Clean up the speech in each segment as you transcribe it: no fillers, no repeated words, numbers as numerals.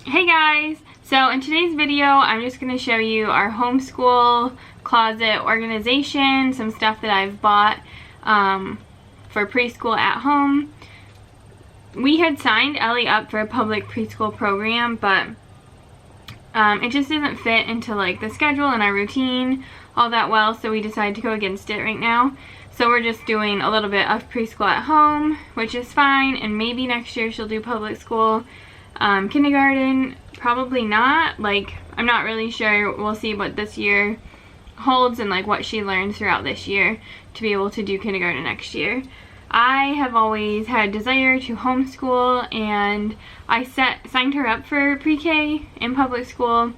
Hey guys! So in today's video, I'm just going to show you our homeschool closet organization, some stuff that I've bought for preschool at home. We had signed Ellie up for a public preschool program, but it just doesn't fit into like the schedule and our routine all that well, so we decided to go against it right now. So we're just doing a little bit of preschool at home, which is fine, and maybe next year she'll do public school. Kindergarten, probably not. Like, I'm not really sure. We'll see what this year holds and like what she learns throughout this year to be able to do kindergarten next year. I have always had a desire to homeschool, and I signed her up for pre-K in public school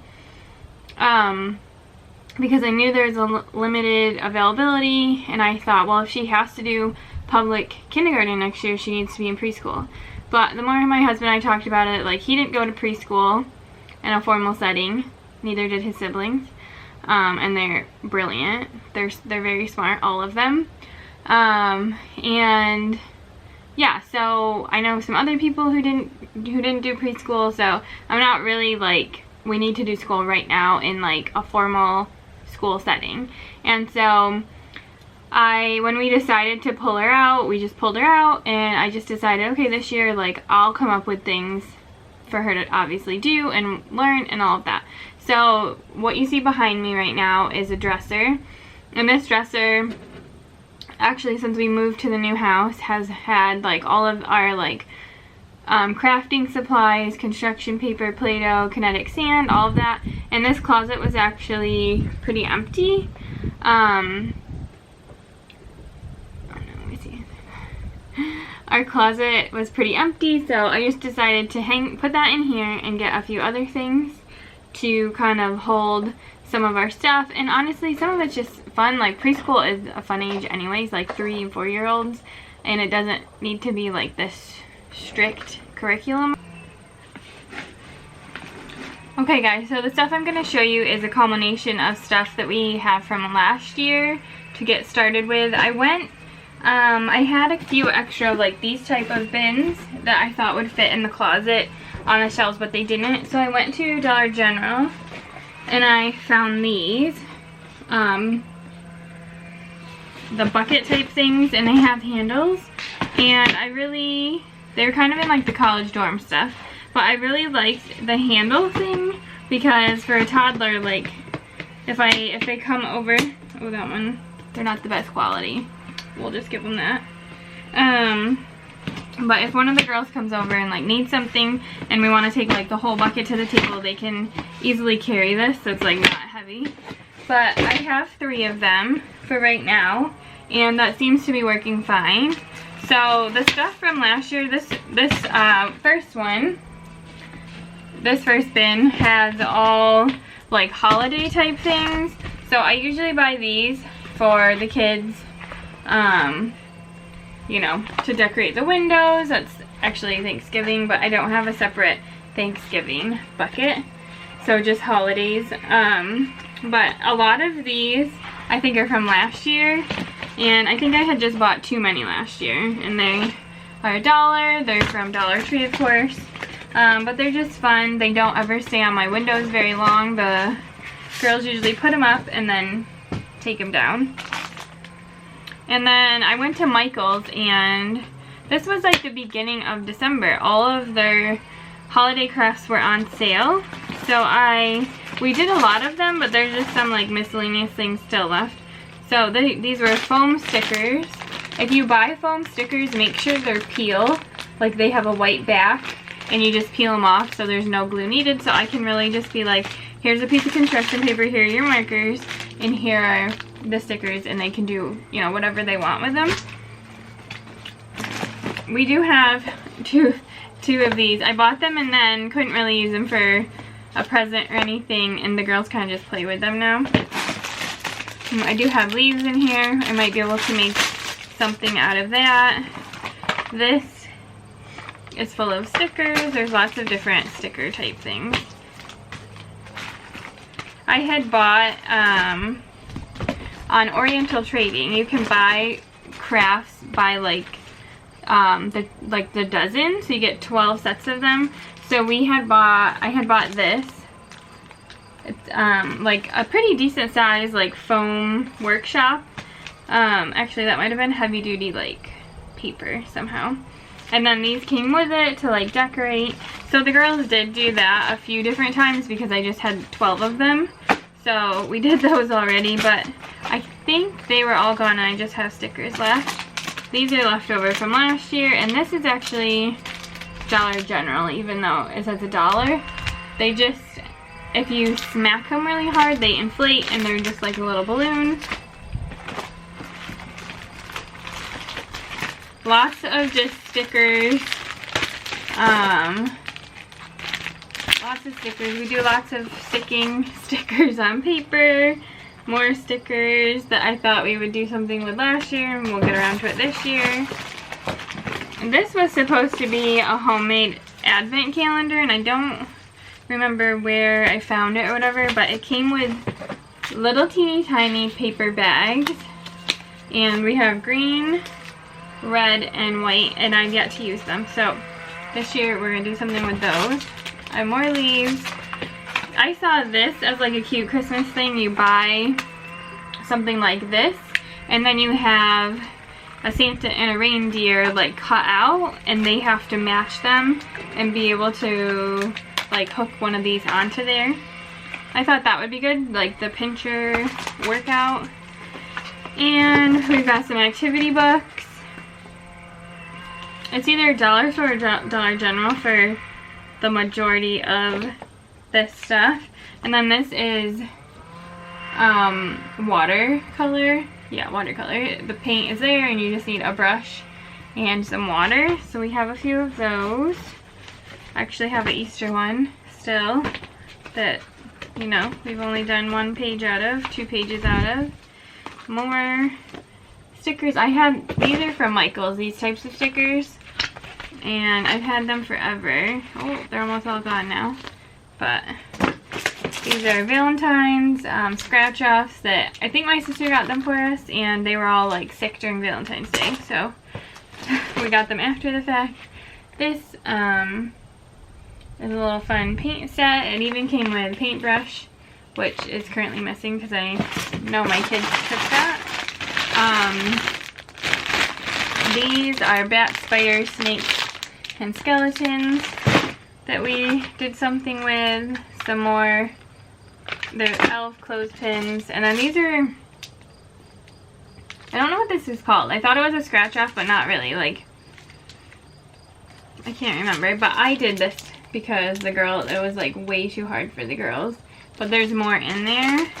because I knew there was a limited availability, and I thought, well, if she has to do public kindergarten next year, she needs to be in preschool. But the more my husband and I talked about it, like, he didn't go to preschool in a formal setting, neither did his siblings, and they're brilliant. They're very smart, all of them. And yeah, so I know some other people who didn't do preschool, so I'm not really like, we need to do school right now in like a formal school setting. And so when we decided to pull her out, we just pulled her out, and I just decided, okay, this year, like, I'll come up with things for her to obviously do and learn and all of that. So what you see behind me right now is a dresser, and this dresser, actually, since we moved to the new house, has had like all of our like crafting supplies, construction paper, Play-Doh, kinetic sand, all of that. And this closet was actually pretty empty. Our closet was pretty empty, so I just decided to put that in here and get a few other things to kind of hold some of our stuff. And honestly, some of it's just fun. Like, preschool is a fun age anyways, like 3 and 4 year olds, and it doesn't need to be like this strict curriculum. Okay guys, so the stuff I'm going to show you is a culmination of stuff that we have from last year to get started with. I had a few extra like these type of bins that I thought would fit in the closet on the shelves, but they didn't. So I went to Dollar General and I found these, the bucket type things, and they have handles, and they're kind of in like the college dorm stuff, but I really liked the handle thing because for a toddler, like if they come over, oh, that one, they're not the best quality. We'll just give them that. But if one of the girls comes over and like needs something and we want to take like the whole bucket to the table, they can easily carry this, so it's like not heavy. But I have 3 of them for right now, and that seems to be working fine. So the stuff from last year, this first bin has all like holiday type things. So I usually buy these for the kids, you know, to decorate the windows. That's actually Thanksgiving, but I don't have a separate Thanksgiving bucket, so just holidays. But a lot of these I think are from last year, and I think I had just bought too many last year, and they are $1. They're from Dollar Tree, of course, but they're just fun. They don't ever stay on my windows very long. The girls usually put them up and then take them down. And then I went to Michael's, and this was like the beginning of December. All of their holiday crafts were on sale. So we did a lot of them, but there's just some like miscellaneous things still left. So these were foam stickers. If you buy foam stickers, make sure they're peel. Like, they have a white back, and you just peel them off so there's no glue needed. So I can really just be like, here's a piece of construction paper, here are your markers, and here are the stickers, and they can do, you know, whatever they want with them. We do have two of these. I bought them and then couldn't really use them for a present or anything, and the girls kind of just play with them now. I do have leaves in here. I might be able to make something out of that. This is full of stickers. There's lots of different sticker type things. I had bought on Oriental Trading, you can buy crafts by like the dozen, so you get 12 sets of them. So I had bought this. It's like a pretty decent size like foam workshop. Actually that might have been heavy duty like paper somehow. And then these came with it to like decorate. So the girls did do that a few different times because I just had 12 of them. So we did those already, but I think they were all gone and I just have stickers left. These are left over from last year, and this is actually Dollar General, even though it says $1. They just, if you smack them really hard, they inflate and they're just like a little balloon. Lots of just stickers. Lots of stickers. We do lots of sticking stickers on paper. More stickers that I thought we would do something with last year, and we'll get around to it this year. And this was supposed to be a homemade advent calendar, and I don't remember where I found it or whatever, but it came with little teeny tiny paper bags. And we have green, red, and white, and I've yet to use them. So this year we're gonna do something with those. I have more leaves. I saw this as like a cute Christmas thing. You buy something like this, and then you have a Santa and a reindeer like cut out, and they have to match them and be able to like hook one of these onto there. I thought that would be good, like the pincher workout. And we've got some activity books. It's either Dollar Store or Dollar General for the majority of this stuff. And then this is watercolor. Yeah, watercolor. The paint is there and you just need a brush and some water. So we have a few of those. I actually have an Easter one still that, you know, we've only done 1 page out of, 2 pages out of. More stickers. These are from Michael's, these types of stickers. And I've had them forever. Oh, they're almost all gone now. But these are Valentine's scratch offs that I think my sister got them for us, and they were all like sick during Valentine's Day, so we got them after the fact. This is a little fun paint set. It even came with a paintbrush, which is currently missing because I know my kids took that. These are bat, spiders, snakes, and skeletons that we did something with. Some more, they're elf clothespins. And then these are, I don't know what this is called. I thought it was a scratch off, but not really. Like, I can't remember, but I did this because it was like way too hard for the girls. But there's more in there.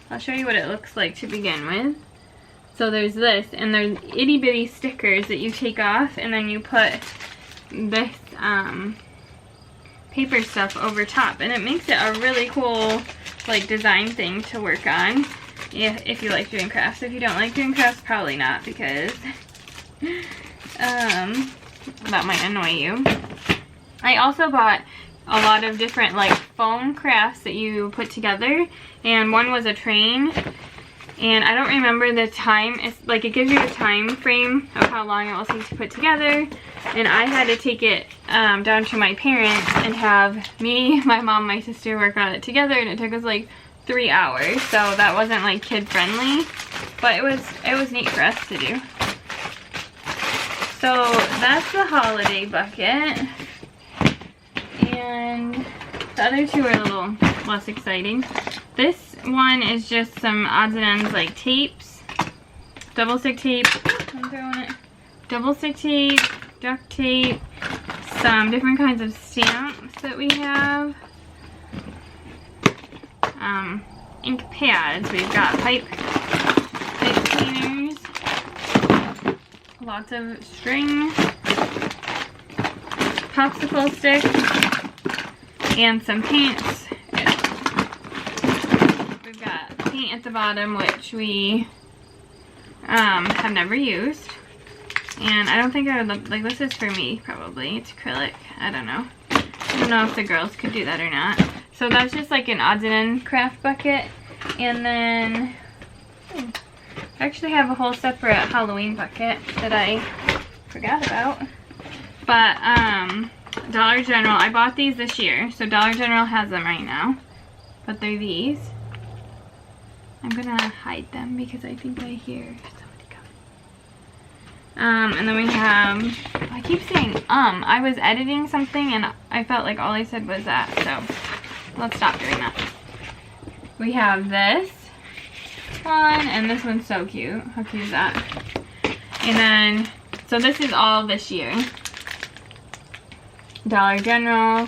I'll show you what it looks like to begin with. So there's this, and there's itty bitty stickers that you take off, and then you put this paper stuff over top, and it makes it a really cool like design thing to work on if you like doing crafts. If you don't like doing crafts, probably not, because that might annoy you. I also bought a lot of different like foam crafts that you put together, and one was a train. And I don't remember the time. It's like it gives you a time frame of how long it will take to put together. And I had to take it down to my parents and have me, my mom, my sister work on it together, and it took us like 3 hours. So that wasn't like kid friendly, but it was neat for us to do. So that's the holiday bucket. And the other two are a little less exciting. This one is just some odds and ends like tapes, double stick tape, I'm throwing it, double stick tape, duct tape, some different kinds of stamps that we have, ink pads, we've got pipe cleaners, lots of string, popsicle sticks, and some paints. We've got paint at the bottom, which we have never used. And I don't think I would look, like, this is for me probably. It's acrylic. I don't know. I don't know if the girls could do that or not. So that's just like an odds and end craft bucket. And then I actually have a whole separate Halloween bucket that I forgot about. But Dollar General, I bought these this year, so Dollar General has them right now. But they're these. I'm gonna hide them because I think I hear somebody coming. And then we have, I keep saying I was editing something and I felt like all I said was that, so let's stop doing that. We have this one, and this one's so cute. How cute is that? And then, so this is all this year. Dollar General,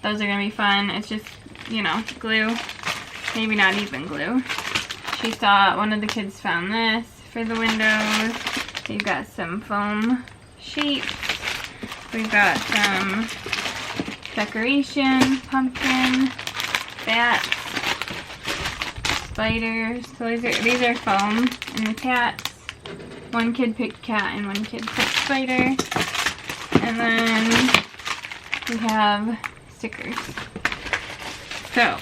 those are gonna be fun. It's just, you know, glue, maybe not even glue. She saw, one of the kids found this for the windows. We've got some foam shapes. We've got some decoration, pumpkin, bats, spiders. So these are foam, and the cats. One kid picked cat and one kid picked spider. And then we have stickers. So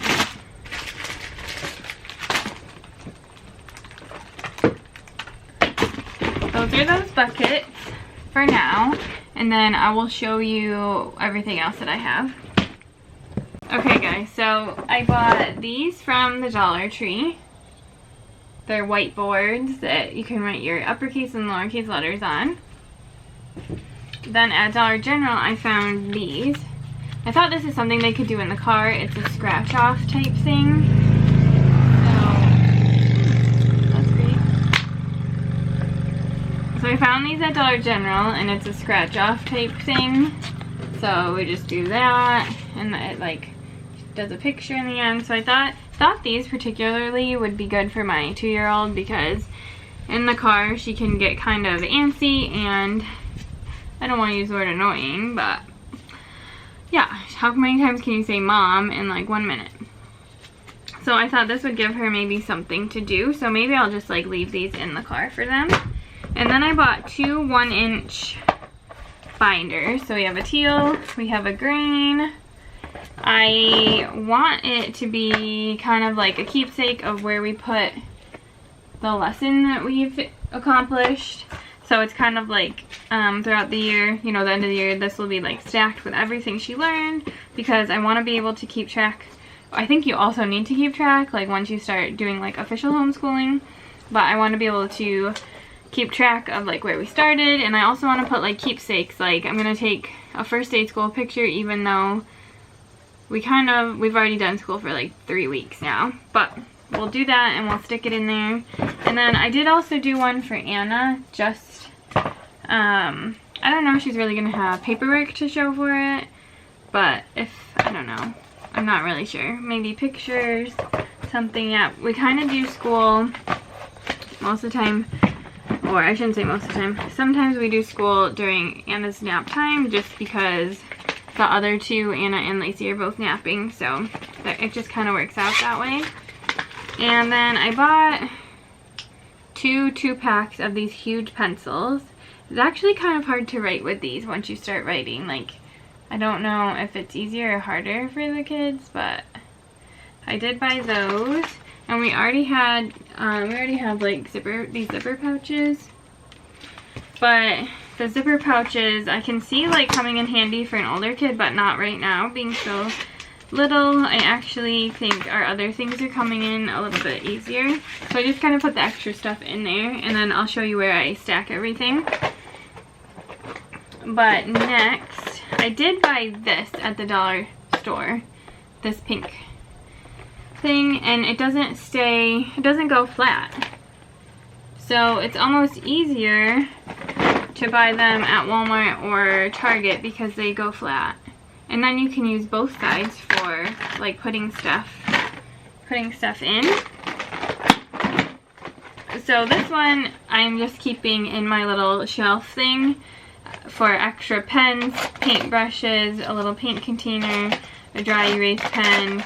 those are those buckets for now, and then I will show you everything else that I have. Okay guys, so I bought these from the Dollar Tree. They're whiteboards that you can write your uppercase and lowercase letters on. Then at Dollar General I found these. I thought this is something they could do in the car. It's a scratch off type thing. That's great. So I found these at Dollar General, and it's a scratch off type thing. So we just do that, and it like does a picture in the end. So I thought these particularly would be good for my 2-year-old, because in the car she can get kind of antsy, and I don't want to use the word annoying, but yeah, how many times can you say mom in like 1 minute? So I thought this would give her maybe something to do, so maybe I'll just like leave these in the car for them. And then I bought 2 1-inch binders. So we have a teal, we have a green. I want it to be kind of like a keepsake of where we put the lesson that we've accomplished. So it's kind of like throughout the year, you know, the end of the year, this will be like stacked with everything she learned, because I want to be able to keep track. I think you also need to keep track, like once you start doing like official homeschooling, but I want to be able to keep track of like where we started. And I also want to put like keepsakes, like I'm going to take a first day school picture, even though we've already done school for like 3 weeks now, but we'll do that and we'll stick it in there. And then I did also do one for Anna, just I don't know if she's really gonna have paperwork to show for it, but I don't know, I'm not really sure. Maybe pictures, something. Yeah, we kind of do school most of the time, or I shouldn't say most of the time. Sometimes we do school during Anna's nap time, just because the other two, Anna and Lacey, are both napping, so it just kind of works out that way. And then I bought two 2-packs of these huge pencils. It's actually kind of hard to write with these once you start writing. Like, I don't know if it's easier or harder for the kids, but I did buy those. And we already have like these zipper pouches. But the zipper pouches I can see like coming in handy for an older kid, but not right now, being so little. I actually think our other things are coming in a little bit easier. So I just kind of put the extra stuff in there, and then I'll show you where I stack everything. But next, I did buy this at the dollar store, this pink thing, and it doesn't go flat. So it's almost easier to buy them at Walmart or Target because they go flat. And then you can use both sides for like putting stuff in. So this one I'm just keeping in my little shelf thing for extra pens, paint brushes, a little paint container, a dry erase pen,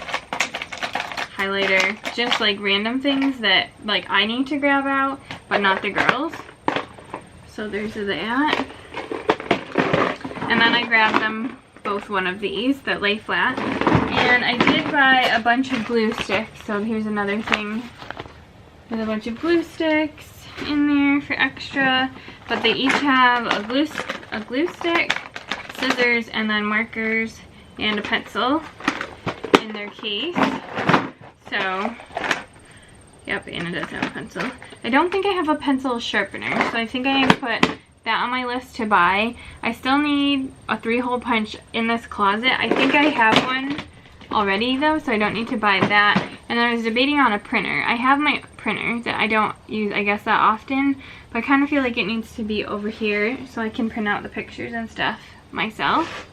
highlighter, just like random things that like I need to grab out, but not the girls. So there's that. And then I grabbed them both one of these that lay flat. And I did buy a bunch of glue sticks. So here's another thing. There's a bunch of glue sticks in there for extra, but they each have a glue stick, scissors and then markers and a pencil in their case. So, yep, Anna does have a pencil. I don't think I have a pencil sharpener, so I think I need to put that on my list to buy. I still need a 3-hole punch in this closet. I think I have one already though, so I don't need to buy that. And then I was debating on a printer. I have my printer that I don't use, I guess, that often, but I kind of feel like it needs to be over here so I can print out the pictures and stuff myself.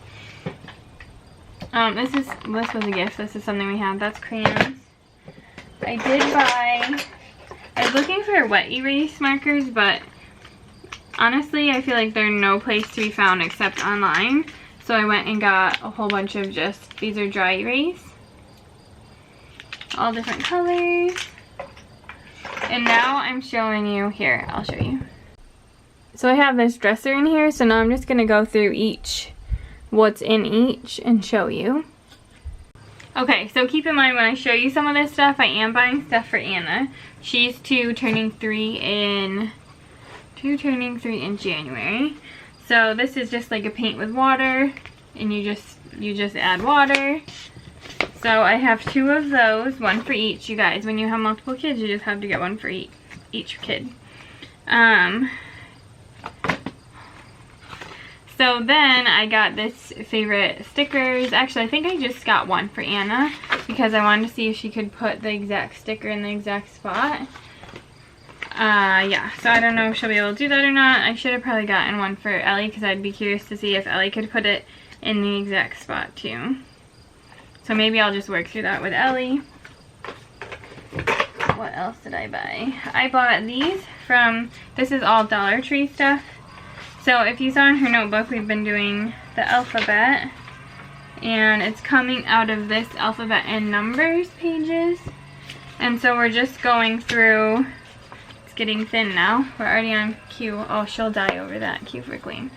This was a gift. This is something we have. That's crayons. I did buy, I was looking for wet erase markers, but honestly I feel like they're no place to be found except online. So I went and got a whole bunch of just, these are dry erase. All different colors. And now I'm showing you, here, I'll show you. So I have this dresser in here, so now I'm just gonna go through each, what's in each, and show you. Okay, so keep in mind when I show you some of this stuff, I am buying stuff for Anna. She's 2 turning 3 in January. So this is just like a paint with water, and you just add water. So I have 2 of those, 1 for each. You guys, when you have multiple kids, you just have to get 1 for each kid. So then I got this favorite stickers. Actually, I think I just got 1 for Anna because I wanted to see if she could put the exact sticker in the exact spot. Yeah, so I don't know if she'll be able to do that or not. I should have probably gotten 1 for Ellie because I'd be curious to see if Ellie could put it in the exact spot too. So maybe I'll just work through that with Ellie. What else did I buy? I bought these from, this is all Dollar Tree stuff. So if you saw in her notebook, we've been doing the alphabet. And it's coming out of this alphabet and numbers pages. And so we're just going through, it's getting thin now. We're already on Q. Oh, she'll die over that, Q for Queen.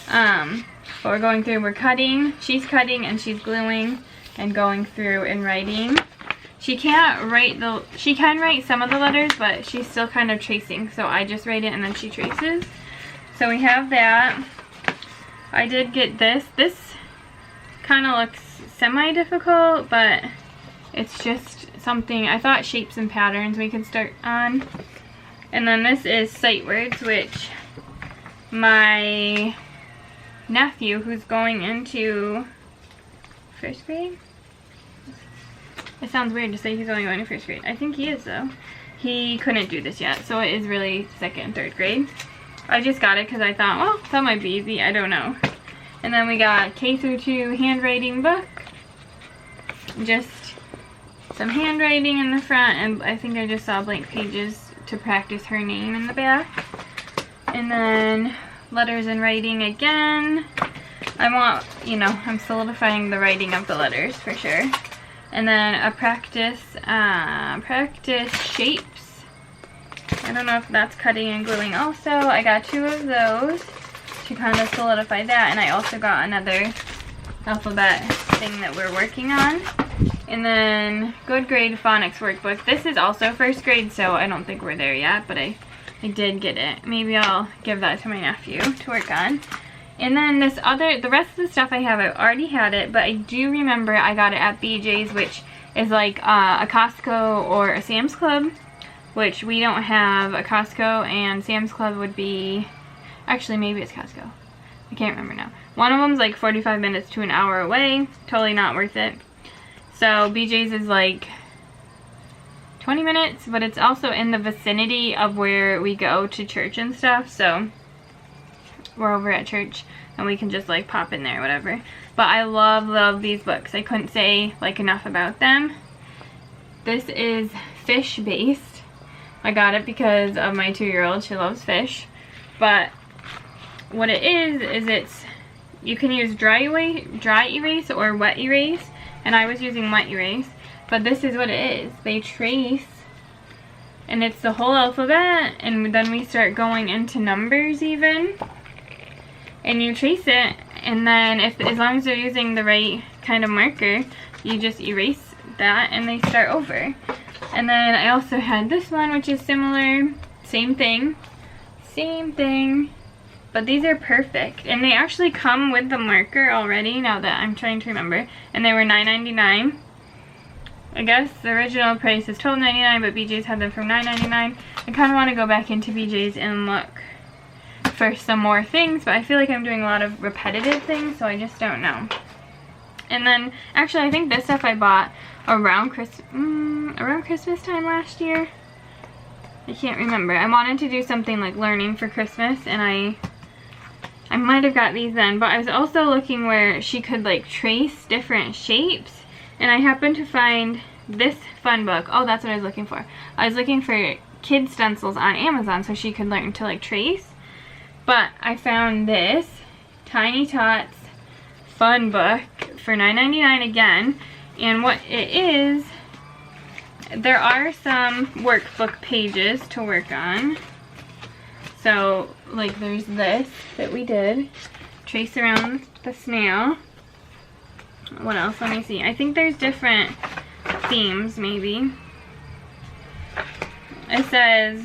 But we're going through, we're cutting, she's cutting and she's gluing and going through and writing. She can't write she can write some of the letters, but she's still kind of tracing. So I just write it and then she traces. So we have that. I did get this. This kind of looks semi-difficult, but it's just something, I thought shapes and patterns we could start on. And then this is sight words, which my nephew, who's going into 1st grade? It sounds weird to say he's only going to 1st grade. I think he is though. He couldn't do this yet, so it is really 2nd and 3rd grade. I just got it because I thought, well, that might be easy, I don't know. And then we got K-2 handwriting book. Just some handwriting in the front, and I think I just saw blank pages to practice her name in the back. And then letters and writing again. I want, you know, I'm solidifying the writing of the letters for sure. And then a practice shapes. I don't know if that's cutting and gluing also. I got 2 of those to kind of solidify that. And I also got another alphabet thing that we're working on. And then Good Grade Phonics Workbook. This is also 1st grade, so I don't think we're there yet, but I did get it. Maybe I'll give that to my nephew to work on. And then this other, the rest of the stuff I have, I've already had it, but I do remember I got it at BJ's, which is like a Costco or a Sam's Club, which we don't have. A Costco and Sam's Club would be, actually maybe it's Costco. I can't remember now. One of them's like 45 minutes to an hour away. Totally not worth it. So BJ's is like 20 minutes, but it's also in the vicinity of where we go to church and stuff. So we're over at church and we can just like pop in there, whatever. But I love these books. I couldn't say like enough about them. This is fish based. I got it because of my 2-year-old. She loves fish. But what it is it's, you can use dry erase or wet erase. And I was using wet erase. But this is what it is. They trace. And it's the whole alphabet. And then we start going into numbers even. And you trace it. And then as long as you're using the right kind of marker, you just erase that and they start over. And then I also had this one, which is similar. Same thing. But But these are perfect. And they actually come with the marker already, now that I'm trying to remember. And they were $9.99. I guess the original price is $12.99, but BJ's had them for $9.99. I kind of want to go back into BJ's and look for some more things, but I feel like I'm doing a lot of repetitive things, so I just don't know. And then, actually, I think this stuff I bought around Christmas time last year. I can't remember. I wanted to do something like learning for Christmas, and I might have got these then, but I was also looking where she could like trace different shapes, and I happened to find this fun book. Oh, that's what I was looking for. I was looking for kid stencils on Amazon so she could learn to like trace. But I found this Tiny Tots fun book for $9.99 again. And what it is, there are some workbook pages to work on. So, like, there's this that we did. Trace around the snail. What else? Let me see. I think there's different themes, maybe. It says,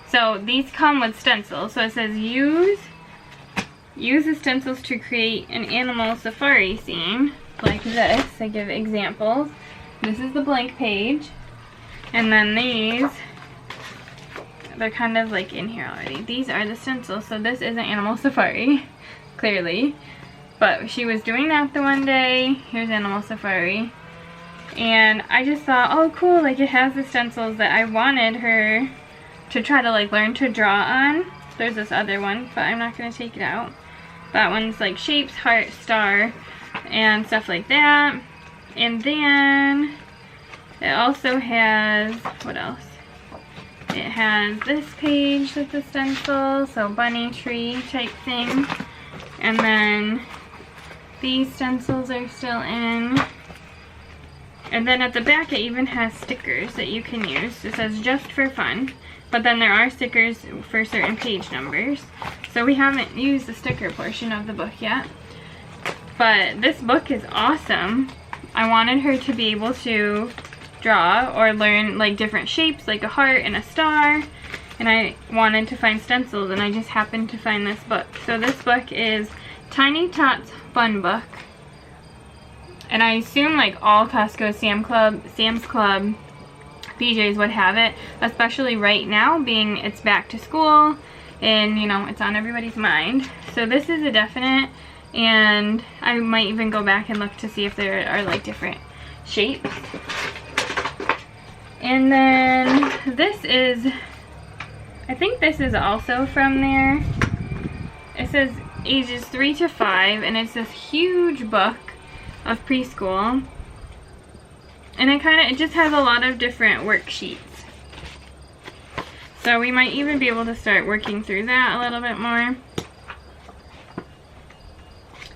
so these come with stencils. So it says use the stencils to create an animal safari scene. Like this. I give examples. This is the blank page. And then these, they're kind of like in here already. These are the stencils. So this is an animal safari, clearly. But she was doing that the one day. Here's Animal Safari. And I just thought, oh cool, like it has the stencils that I wanted her to try to like learn to draw on. There's this other one, but I'm not going to take it out. That one's like shapes, heart, star, and stuff like that. And then it also has, what else? It has this page with the stencil, so bunny tree type thing. And then these stencils are still in. And then at the back it even has stickers that you can use. It says just for fun. But then there are stickers for certain page numbers. So we haven't used the sticker portion of the book yet. But this book is awesome. I wanted her to be able to draw or learn like different shapes, like a heart and a star. And I wanted to find stencils, and I just happened to find this book. So this book is Tiny Tots Fun Book. And I assume like all Costco, Sam's Club, BJ's would have it, especially right now being it's back to school and you know it's on everybody's mind. So this is a definite, and I might even go back and look to see if there are like different shapes. And then this is, I think this is also from there. It says ages 3 to 5, and it's this huge book of preschool. And it just has a lot of different worksheets. So we might even be able to start working through that a little bit more.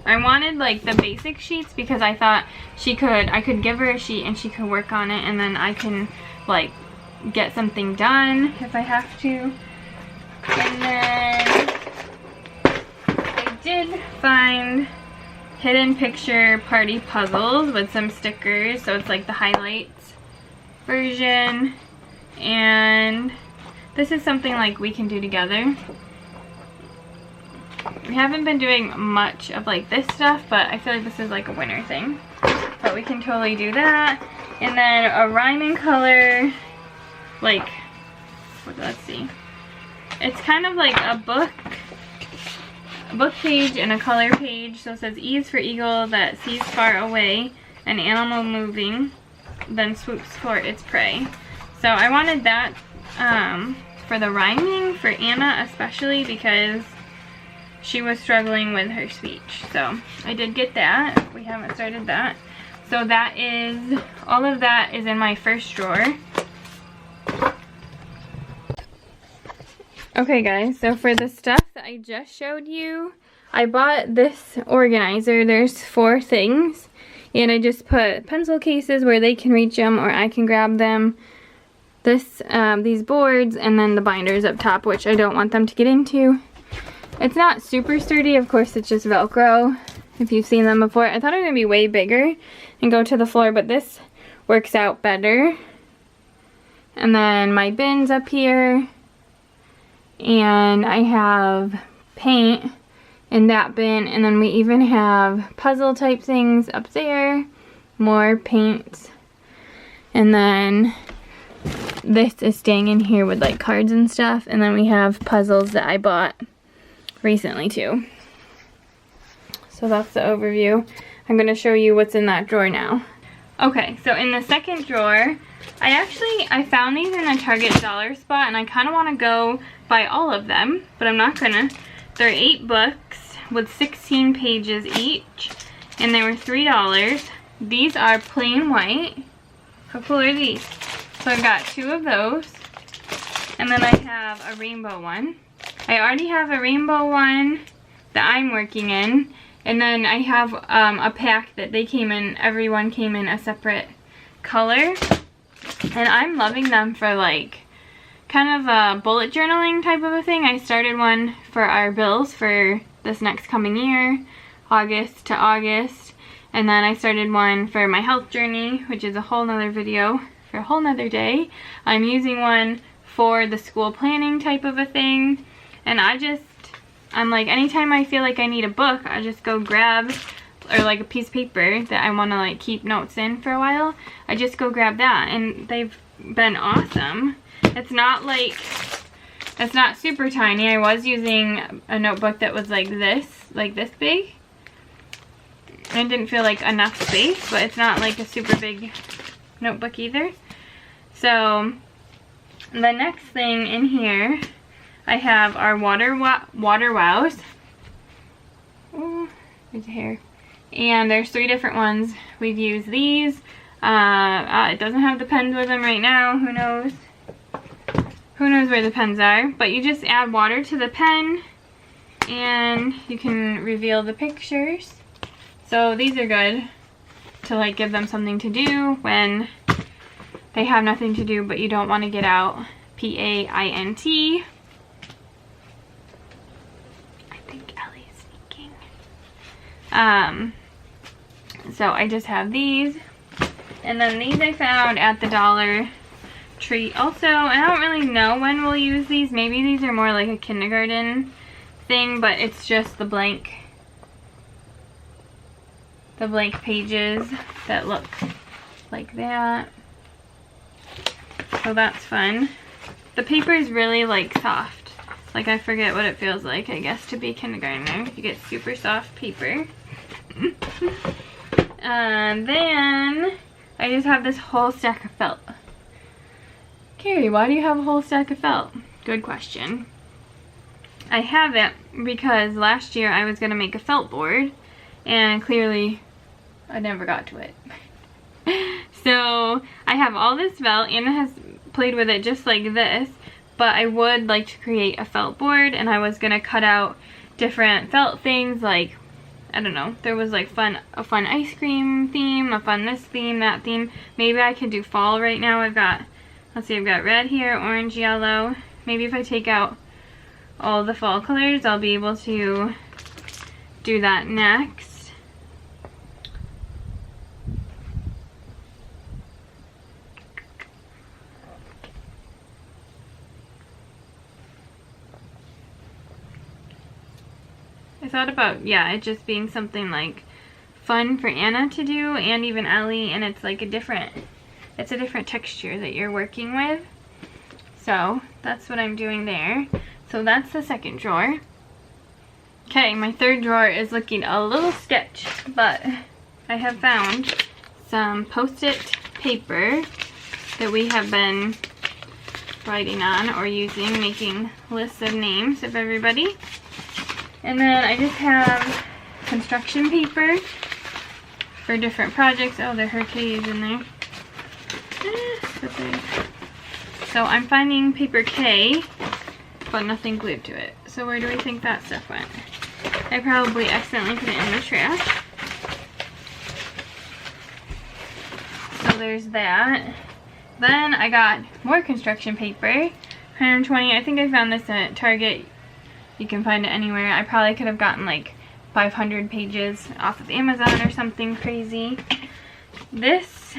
I wanted like the basic sheets because I thought I could give her a sheet and she could work on it, and then I can like get something done if I have to. And then I did find hidden picture party puzzles with some stickers, so it's like the highlights version. And this is something like we can do together. We haven't been doing much of like this stuff, but I feel like this is like a winter thing, but we can totally do that. And then a rhyming color, like, let's see, it's kind of like a book page and a color page. So it says E is for eagle that sees far away, an animal moving, then swoops for its prey. So I wanted that for the rhyming for Anna, especially because she was struggling with her speech. So I did get that. We haven't started that. So that is, all of that is in my first drawer. Okay guys, so for the stuff that I just showed you, I bought this organizer. There's 4 things, and I just put pencil cases where they can reach them or I can grab them. These boards, and then the binders up top, which I don't want them to get into. It's not super sturdy, of course it's just Velcro, if you've seen them before. I thought it was going to be way bigger and go to the floor, but this works out better. And then my bins up here. And I have paint in that bin, and then we even have puzzle type things up there, more paints, and then this is staying in here with like cards and stuff, and then we have puzzles that I bought recently too. So that's the overview. I'm going to show you what's in that drawer now. Okay, so in the second drawer, I found these in the Target dollar spot, and I kind of want to go buy all of them, but I'm not gonna. They're 8 books with 16 pages each, and they were $3. These are plain white. How cool are these? So I got 2 of those, and then I have a rainbow one. I already have a rainbow one that I'm working in, and then I have a pack that they came in, everyone came in a separate color, and I'm loving them for like kind of a bullet journaling type of a thing. I started one for our bills for this next coming year, August to August, and then I started one for my health journey, which is a whole nother video for a whole nother day. I'm using one for the school planning type of a thing, and I'm like, anytime I feel like I need a book, I just go grab, or like a piece of paper that I want to like keep notes in for a while, I just go grab that, and they've been awesome. It's not super tiny. I was using a notebook that was like this big. It didn't feel like enough space, but it's not like a super big notebook either. So the next thing in here, I have our water wows. Oh, there's a hair. And there's 3 different ones. We've used these. It doesn't have the pens with them right now. Who knows? Who knows where the pens are? But you just add water to the pen, and you can reveal the pictures. So these are good to like give them something to do when they have nothing to do, but you don't want to get out. P-A-I-N-T. So I just have these, and then these I found at the Dollar Tree also, and I don't really know when we'll use these. Maybe these are more like a kindergarten thing, but it's just the blank pages that look like that, so that's fun. The paper is really like soft, like I forget what it feels like, I guess, to be a kindergartner. You get super soft paper. Then I just have this whole stack of felt. Carrie, why do you have a whole stack of felt? Good question. I have it because last year I was going to make a felt board, and clearly I never got to it. So I have all this felt. Anna has played with it just like this, but I would like to create a felt board, and I was going to cut out different felt things, like, I don't know, there was like a fun ice cream theme, a fun this theme, that theme. Maybe I could do fall right now. Let's see, I've got red here, orange, yellow. Maybe if I take out all the fall colors, I'll be able to do that next. I thought about, yeah, it just being something like fun for Anna to do, and even Ellie, and it's like a different texture that you're working with. So that's what I'm doing there. So that's the second drawer. Okay, my third drawer is looking a little sketch, but I have found some Post-it paper that we have been writing on or using, making lists of names of everybody. And then I just have construction paper for different projects. Oh, there are K's in there. So I'm finding paper K, but nothing glued to it. So where do we think that stuff went? I probably accidentally put it in the trash. So there's that. Then I got more construction paper, 120. I think I found this at Target. You can find it anywhere. I probably could have gotten like 500 pages off of Amazon or something crazy. This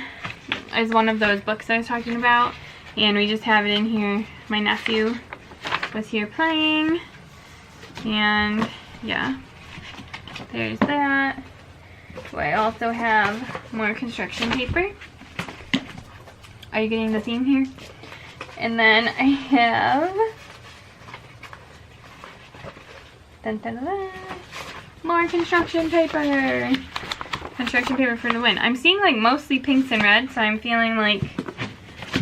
is one of those books I was talking about, and we just have it in here. My nephew was here playing, And yeah, there's that. So I also have more construction paper. Are you getting the theme here? And then I have dun, dun, dun, dun, more construction paper. Construction paper for the win. I'm seeing like mostly pinks and reds, so I'm feeling like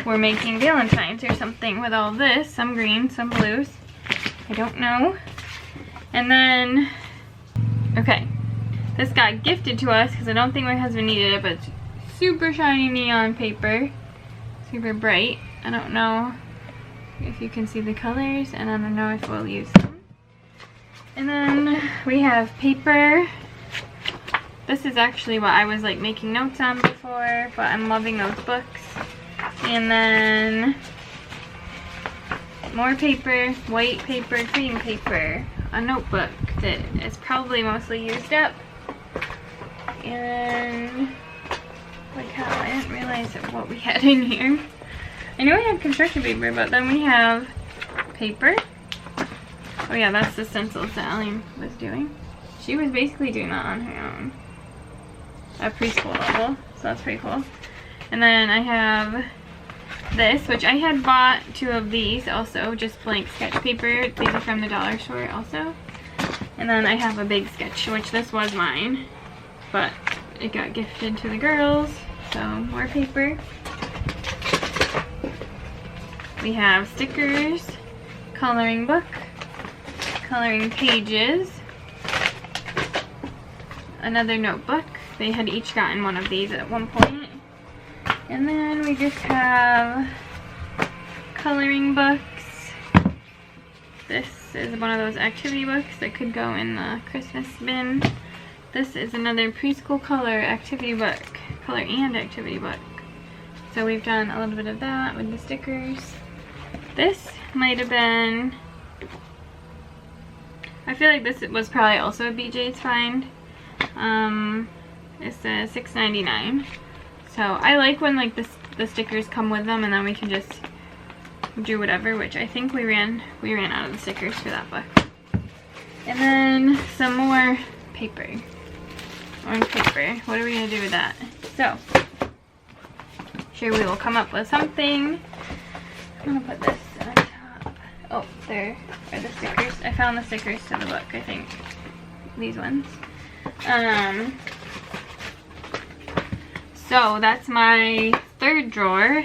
we're making Valentine's or something with all this. Some green, some blues. I don't know. And then, okay, this got gifted to us because I don't think my husband needed it, but it's super shiny neon paper. Super bright. I don't know if you can see the colors, and I don't know if we'll use them. And then we have paper. This is actually what I was like making notes on before, but I'm loving those books. And then more paper, white paper, cream paper, a notebook that is probably mostly used up. And like how I didn't realize what we had in here. I know we had construction paper, but then we have paper. Oh yeah, that's the stencils that Ellie was doing. She was basically doing that on her own at preschool level, so that's pretty cool. And then I have this, which I had bought 2 of these also, just blank sketch paper. These are from the dollar store also. And then I have a big sketch, which this was mine, but it got gifted to the girls, so more paper. We have stickers, coloring book, coloring pages, another notebook. They had each gotten one of these at one point. And then we just have coloring books. This is one of those activity books that could go in the Christmas bin. This is another preschool color activity book, color and activity book. So we've done a little bit of that with the stickers. This might have been, I feel like this was probably also a BJ's find. It says $6.99. So I like when like the stickers come with them, and then we can just do whatever, which I think we ran out of the stickers for that book. And then some more paper. Orange paper. What are we gonna do with that? So sure, we will come up with something. I'm gonna put this on top. Oh, there are the stickers. I found the stickers to the book, I think. These ones. So that's my 3rd drawer.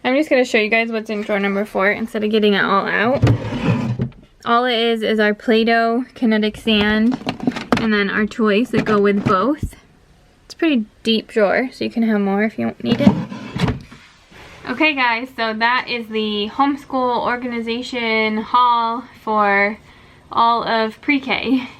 I'm just going to show you guys what's in drawer number 4 instead of getting it all out. All it is our Play-Doh, kinetic sand, and then our toys that go with both. It's a pretty deep drawer, so you can have more if you don't need it. Okay guys, so that is the homeschool organization haul for all of pre-K.